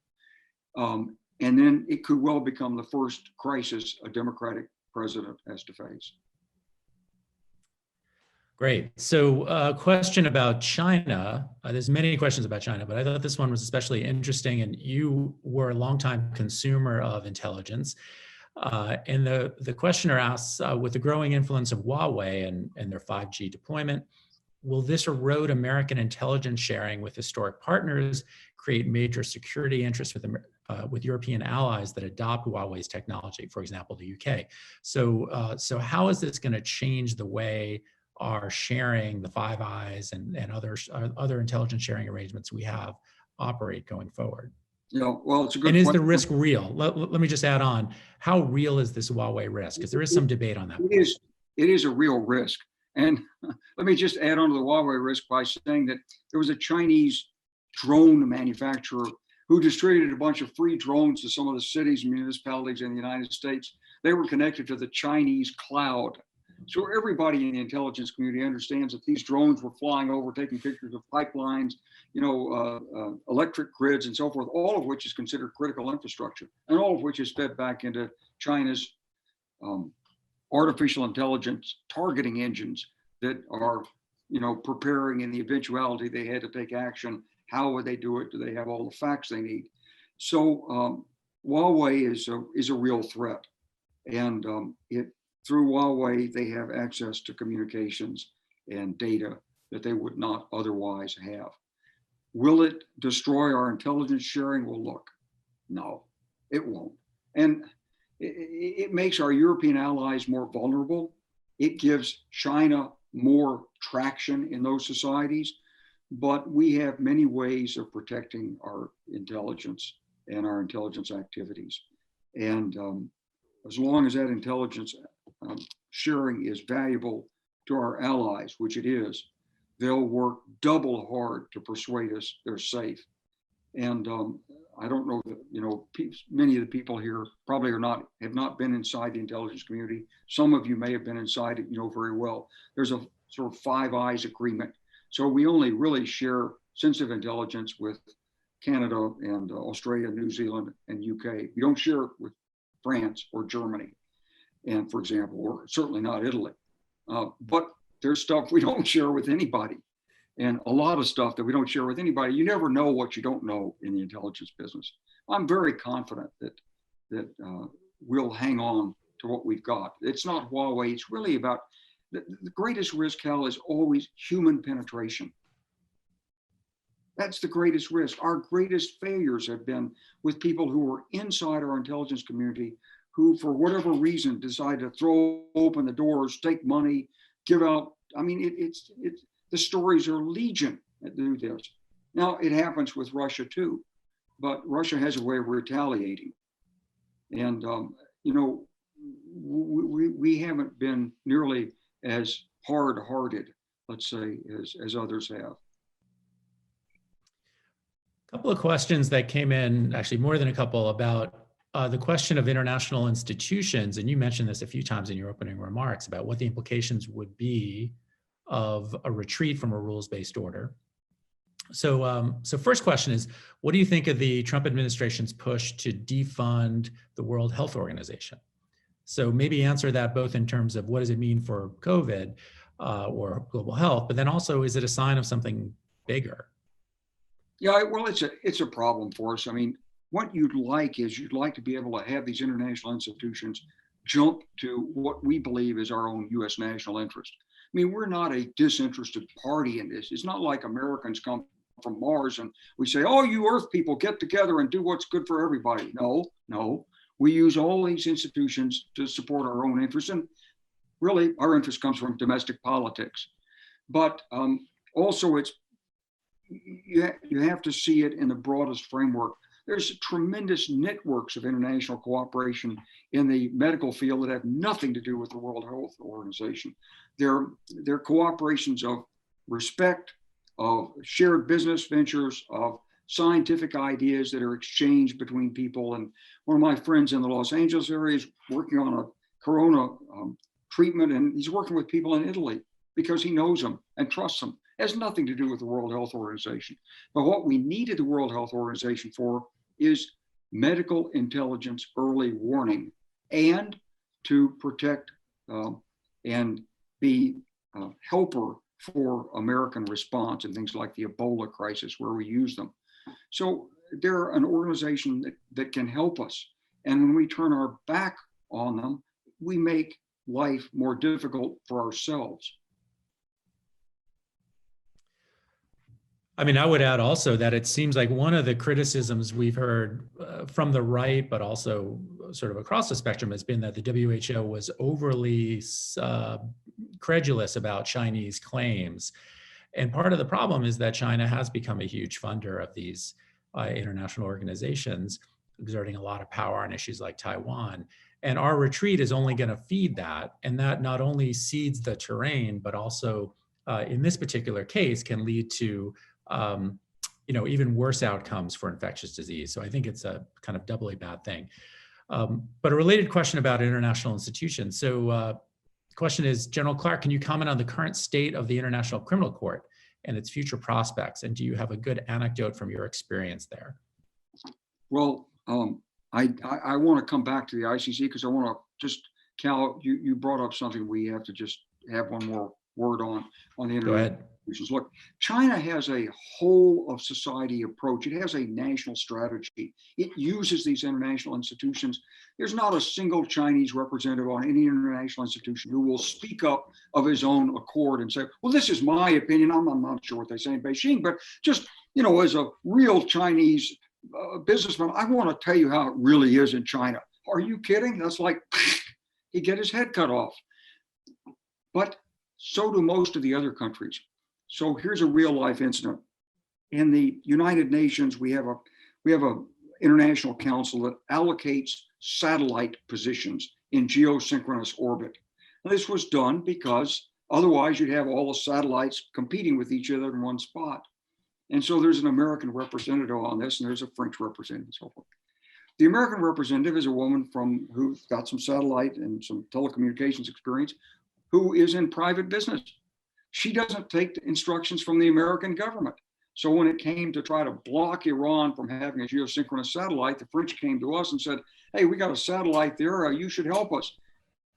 And then it could well become the first crisis a Democratic president has to face. Great. So a question about China. There's many questions about China, but I thought this one was especially interesting. And you were a longtime consumer of intelligence. And the questioner asks, with the growing influence of Huawei and their 5G deployment, will this erode American intelligence sharing with historic partners, create major security interests with European allies that adopt Huawei's technology, for example, the UK? So how is this going to change the way our sharing, the Five Eyes and other intelligence sharing arrangements we have operate going forward? Yeah, well, it's a good question. And is the risk real? Let me just add on, how real is this Huawei risk? Because there is some debate on that. It is a real risk. And let me just add on to the Huawei risk by saying that there was a Chinese drone manufacturer who distributed a bunch of free drones to some of the cities and municipalities in the United States. They were connected to the Chinese cloud. So everybody in the intelligence community understands that these drones were flying over, taking pictures of pipelines, electric grids and so forth, all of which is considered critical infrastructure, and all of which is fed back into China's artificial intelligence targeting engines that are, preparing in the eventuality they had to take action. How would they do it? Do they have all the facts they need? So Huawei is a real threat, and through Huawei, they have access to communications and data that they would not otherwise have. Will it destroy our intelligence sharing? Well, look, no, it won't. And it makes our European allies more vulnerable. It gives China more traction in those societies, but we have many ways of protecting our intelligence and our intelligence activities. And as long as that intelligence sharing is valuable to our allies, which it is, they'll work double hard to persuade us they're safe. And I don't know that, many of the people here probably have not been inside the intelligence community. Some of you may have been inside it, very well. There's a sort of Five Eyes agreement. So we only really share sensitive intelligence with Canada and Australia, New Zealand, and UK. We don't share it with France or Germany, and for example, or certainly not Italy. But there's stuff we don't share with anybody, and a lot of stuff that we don't share with anybody. You never know what you don't know in the intelligence business. I'm very confident that we'll hang on to what we've got. It's not Huawei. It's really about the greatest risk, Hal, is always human penetration. That's the greatest risk. Our greatest failures have been with people who were inside our intelligence community, who, for whatever reason, decide to throw open the doors, take money, give out. I mean, The stories are legion that do this. Now, it happens with Russia too, but Russia has a way of retaliating. And, you know, we haven't been nearly as hard-hearted, let's say, as others have. A couple of questions that came in, actually more than a couple, about the question of international institutions. And you mentioned this a few times in your opening remarks about what the implications would be of a retreat from a rules-based order. So, so first question is, what do you think of the Trump administration's push to defund the World Health Organization? So maybe answer that both in terms of what does it mean for COVID or global health, but then also, is it a sign of something bigger? Yeah, well, it's a problem for us. I mean, what you'd like to be able to have these international institutions jump to what we believe is our own U.S. national interest. I mean, we're not a disinterested party in this. It's not like Americans come from Mars and we say, oh, you Earth people, get together and do what's good for everybody. No. We use all these institutions to support our own interests. And really, our interest comes from domestic politics. But also, you have to see it in the broadest framework. There's tremendous networks of international cooperation in the medical field that have nothing to do with the World Health Organization. They're cooperations of respect, of shared business ventures, of scientific ideas that are exchanged between people. And one of my friends in the Los Angeles area is working on a corona treatment, and he's working with people in Italy because he knows them and trusts them. It has nothing to do with the World Health Organization. But what we needed the World Health Organization for is medical intelligence early warning, and to protect and be a helper for American response in things like the Ebola crisis where we use them. So they're an organization that can help us. And when we turn our back on them, we make life more difficult for ourselves. I mean, I would add also that it seems like one of the criticisms we've heard from the right, but also sort of across the spectrum, has been that the WHO was overly credulous about Chinese claims. And part of the problem is that China has become a huge funder of these international organizations, exerting a lot of power on issues like Taiwan. And our retreat is only going to feed that. And that not only seeds the terrain, but also in this particular case can lead to even worse outcomes for infectious disease. So I think it's a kind of doubly bad thing. But a related question about international institutions. So the question is, General Clark, can you comment on the current state of the International Criminal Court and its future prospects? And do you have a good anecdote from your experience there? Well, I want to come back to the ICC because I want to just, Cal, you brought up something we have to just have one more word on the internet. Go ahead. Look, China has a whole of society approach. It has a national strategy. It uses these international institutions. There's not a single Chinese representative on any international institution who will speak up of his own accord and say, well, this is my opinion. I'm not sure what they say in Beijing, but just, as a real Chinese businessman, I want to tell you how it really is in China. Are you kidding? That's like he'd get his head cut off. But so do most of the other countries. So here's a real life incident. In the United Nations, we have a international council that allocates satellite positions in geosynchronous orbit. And this was done because otherwise you'd have all the satellites competing with each other in one spot. And so there's an American representative on this, and there's a French representative and so forth. The American representative is a woman who's got some satellite and some telecommunications experience, who is in private business. She doesn't take instructions from the American government. So when it came to try to block Iran from having a geosynchronous satellite, the French came to us and said, hey, we got a satellite there, you should help us.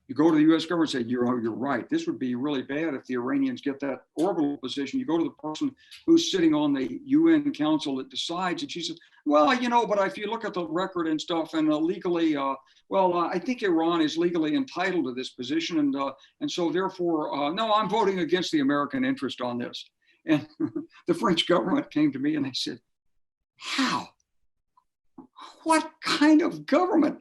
You go to the US government and say, you're right. This would be really bad if the Iranians get that orbital position. You go to the person who's sitting on the UN council that decides, and she says, well, but if you look at the record and stuff and legally, I think Iran is legally entitled to this position. And so therefore, no, I'm voting against the American interest on this. And the French government came to me and they said, how? What kind of government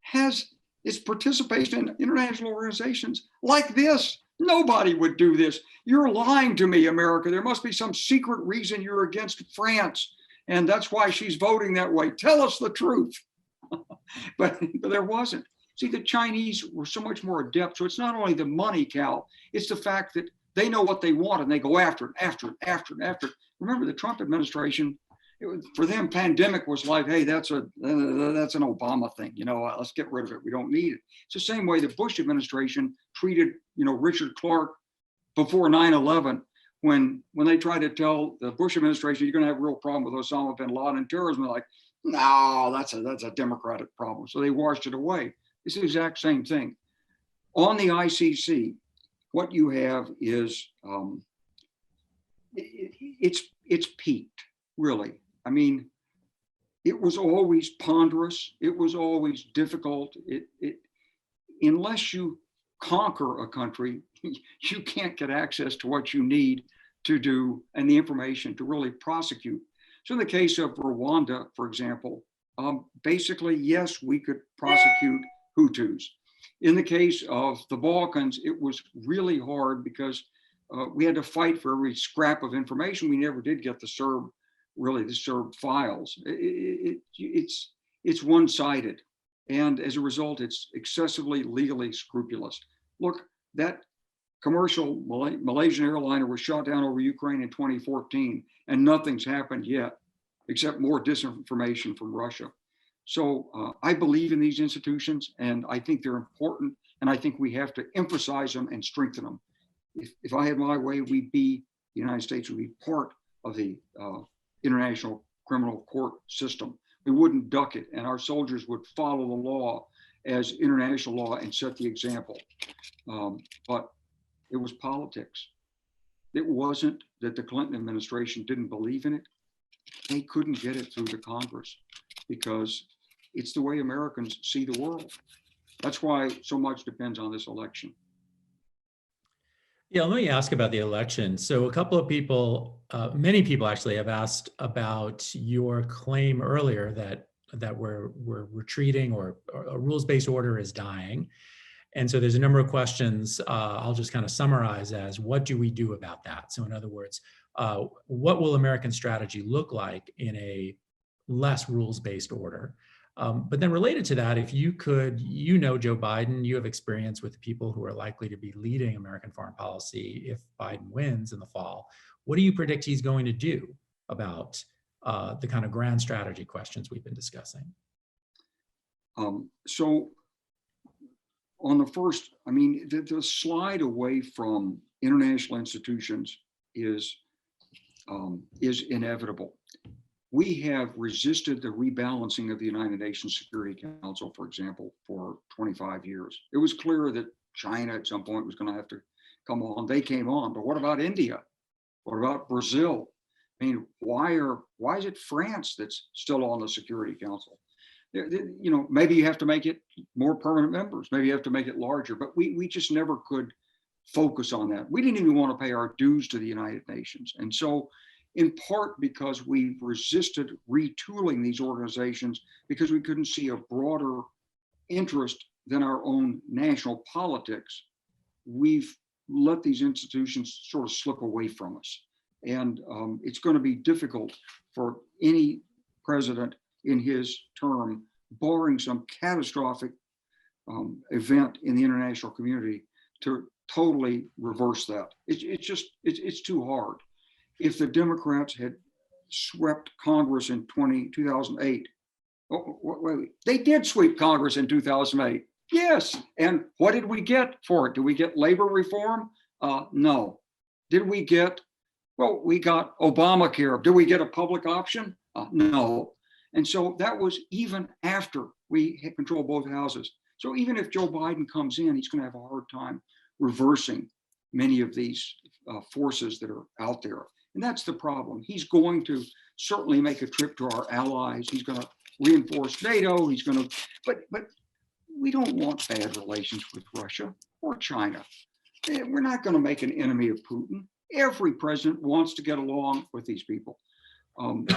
has its participation in international organizations like this? Nobody would do this. You're lying to me, America. There must be some secret reason you're against France. And that's why she's voting that way. Tell us the truth. but there wasn't. See, the Chinese were so much more adept. So it's not only the money, Cal, it's the fact that they know what they want and they go after it, after it, after it, after it. Remember the Trump administration, for them, pandemic was like, hey, that's an Obama thing. Let's get rid of it. We don't need it. It's the same way the Bush administration treated, Richard Clark before 9/11, when they tried to tell the Bush administration, you're going to have a real problem with Osama bin Laden and terrorism. They're like, no, that's a Democratic problem. So they washed it away. It's the exact same thing. On the ICC, what you have is it's peaked, really. I mean, it was always ponderous. It was always difficult. Unless you conquer a country, you can't get access to what you need to do and the information to really prosecute. So in the case of Rwanda, for example, basically, yes, we could prosecute Hutus. In the case of the Balkans, it was really hard because we had to fight for every scrap of information. We never did get the Serb files. It's one-sided. And as a result, it's excessively legally scrupulous. Look, that commercial Malaysian airliner was shot down over Ukraine in 2014, and nothing's happened yet, except more disinformation from Russia. So I believe in these institutions, and I think they're important, and I think we have to emphasize them and strengthen them. If I had my way, the United States would be part of the International Criminal Court system. We wouldn't duck it, and our soldiers would follow the law as international law and set the example. But it was politics. It wasn't that the Clinton administration didn't believe in it. They couldn't get it through the Congress because it's the way Americans see the world. That's why so much depends on this election. Yeah, let me ask about the election. So a couple of people, many people actually have asked about your claim earlier that we're retreating or a rules-based order is dying. And so there's a number of questions I'll just kind of summarize as, what do we do about that? So in other words, what will American strategy look like in a less rules-based order? But then related to that, if you could, Joe Biden, you have experience with people who are likely to be leading American foreign policy if Biden wins in the fall. What do you predict he's going to do about the kind of grand strategy questions we've been discussing? So on the first, I mean, the slide away from international institutions is inevitable. We have resisted the rebalancing of the United Nations Security Council, for example, for 25 years. It was clear that China at some point was going to have to come on. They came on, but what about India? What about Brazil? I mean, why is it France that's still on the Security Council? Maybe you have to make it more permanent members. Maybe you have to make it larger, but we just never could focus on that. We didn't even want to pay our dues to the United Nations. And so, in part because we've resisted retooling these organizations because we couldn't see a broader interest than our own national politics, we've let these institutions sort of slip away from us. And it's going to be difficult for any president in his term, barring some catastrophic event in the international community, to totally reverse that. It's too hard. If the Democrats had swept Congress in 2008, they did sweep Congress in 2008. Yes. And what did we get for it? Did we get labor reform? No. Did we get, we got Obamacare. Did we get a public option? No. And so that was even after we had control both houses. So even if Joe Biden comes in, he's going to have a hard time reversing many of these forces that are out there. And that's the problem. He's going to certainly make a trip to our allies. He's going to reinforce NATO. He's going to, but we don't want bad relations with Russia or China. We're not going to make an enemy of Putin. Every president wants to get along with these people. And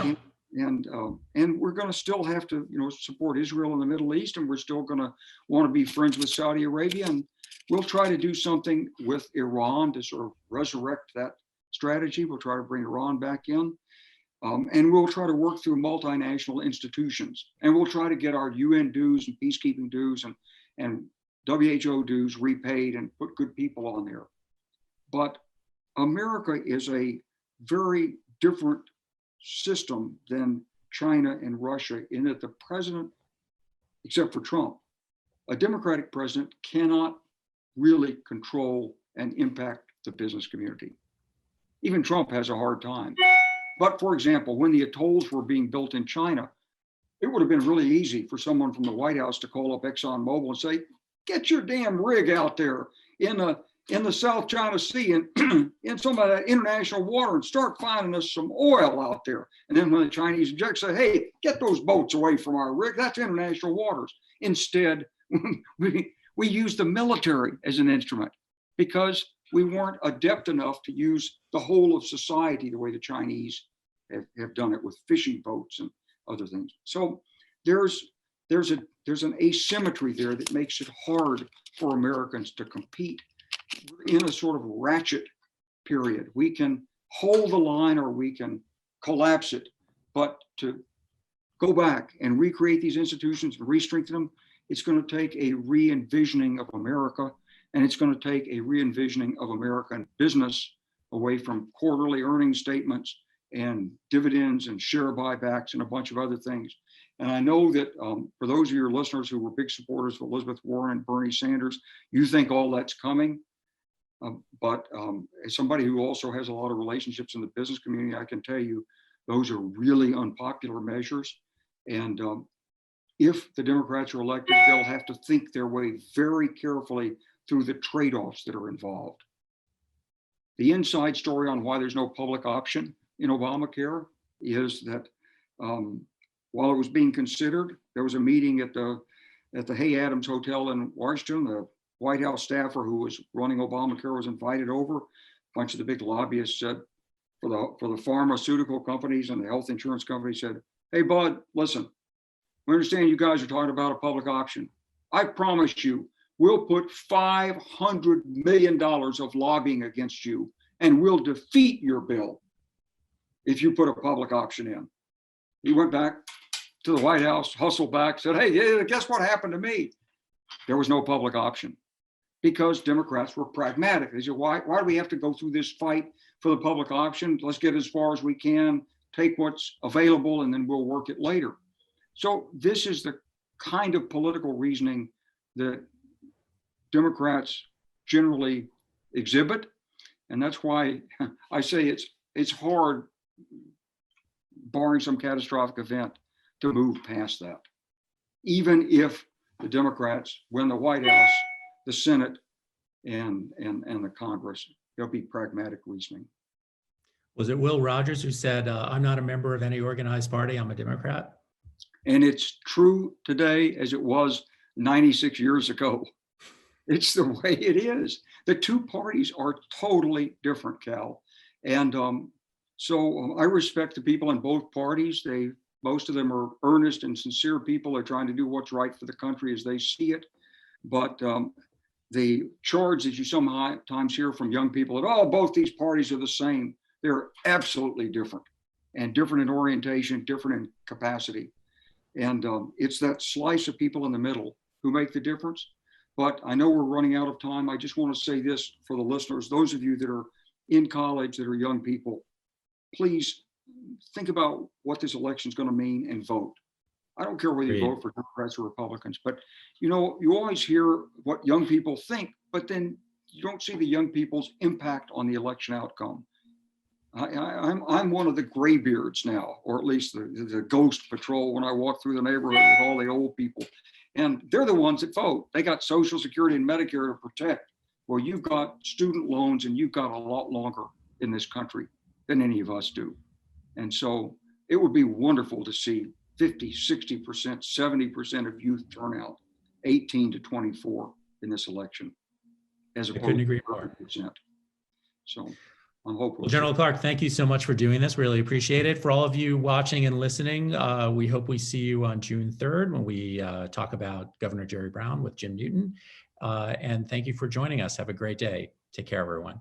we're going to still have to, support Israel in the Middle East, and we're still going to want to be friends with Saudi Arabia. And We'll try to do something with Iran to sort of resurrect that strategy. We'll try to bring Iran back in. And we'll try to work through multinational institutions. And we'll try to get our UN dues and peacekeeping dues and WHO dues repaid and put good people on there. But America is a very different system than China and Russia in that the president, except for Trump, a Democratic president cannot really control and impact the business community. Even Trump has a hard time. But for example, when the atolls were being built in China, it would have been really easy for someone from the White House to call up ExxonMobil and say, get your damn rig out there in the South China Sea and in some of that international water and start finding us some oil out there. And then when the Chinese object, say, hey, get those boats away from our rig, that's international waters. Instead, we use the military as an instrument because we weren't adept enough to use the whole of society the way the Chinese have done it with fishing boats and other things. So there's an asymmetry there that makes it hard for Americans to compete. We're in a sort of ratchet period. We can hold the line or we can collapse it, but to go back and recreate these institutions and re-strengthen them, it's going to take a re-envisioning of America, and it's going to take a re-envisioning of American business away from quarterly earnings statements and dividends and share buybacks and a bunch of other things. And I know that for those of your listeners who were big supporters of Elizabeth Warren and Bernie Sanders, you think all that's coming. But as somebody who also has a lot of relationships in the business community, I can tell you those are really unpopular measures. And if the Democrats are elected, they'll have to think their way very carefully through the trade-offs that are involved. The inside story on why there's no public option in Obamacare is that while it was being considered, there was a meeting at the Hay Adams Hotel in Washington. The White House staffer who was running Obamacare was invited over. A bunch of the big lobbyists said, for the pharmaceutical companies and the health insurance companies said, hey, bud, listen, we understand you guys are talking about a public option. I promise you, we'll put $500 million of lobbying against you, and we'll defeat your bill if you put a public option in. He went back to the White House, hustled back, said, hey, guess what happened to me? There was no public option because Democrats were pragmatic. They said, why do we have to go through this fight for the public option? Let's get as far as we can, take what's available, and then we'll work it later. So this is the kind of political reasoning that Democrats generally exhibit. And that's why I say it's hard, barring some catastrophic event, to move past that. Even if the Democrats win the White House, the Senate, and the Congress, there'll be pragmatic reasoning. Was it Will Rogers who said, I'm not a member of any organized party, I'm a Democrat? And it's true today as it was 96 years ago. It's the way it is. The two parties are totally different, Cal. And so I respect the people in both parties. Most of them are earnest and sincere people. They're trying to do what's right for the country as they see it. But the charge that you sometimes hear from young people that, oh, both these parties are the same. They're absolutely different, and different in orientation, different in capacity. And it's that slice of people in the middle who make the difference. But I know we're running out of time. I just want to say this for the listeners, those of you that are in college, that are young people, please think about what this election is going to mean and vote. I don't care whether you vote for Democrats or Republicans, but you know, you always hear what young people think, but then you don't see the young people's impact on the election outcome. I'm one of the graybeards now, or at least the ghost patrol when I walk through the neighborhood with all the old people. And they're the ones that vote. They got Social Security and Medicare to protect. Well, you've got student loans and you've got a lot longer in this country than any of us do. And so it would be wonderful to see 50, 60%, 70% of youth turnout, 18 to 24 in this election, as opposed to 100%. So I'm hopeful. Well, General Clark, thank you so much for doing this. Really appreciate it. For all of you watching and listening, we hope we see you on June 3rd when we talk about Governor Jerry Brown with Jim Newton. And thank you for joining us. Have a great day. Take care, everyone.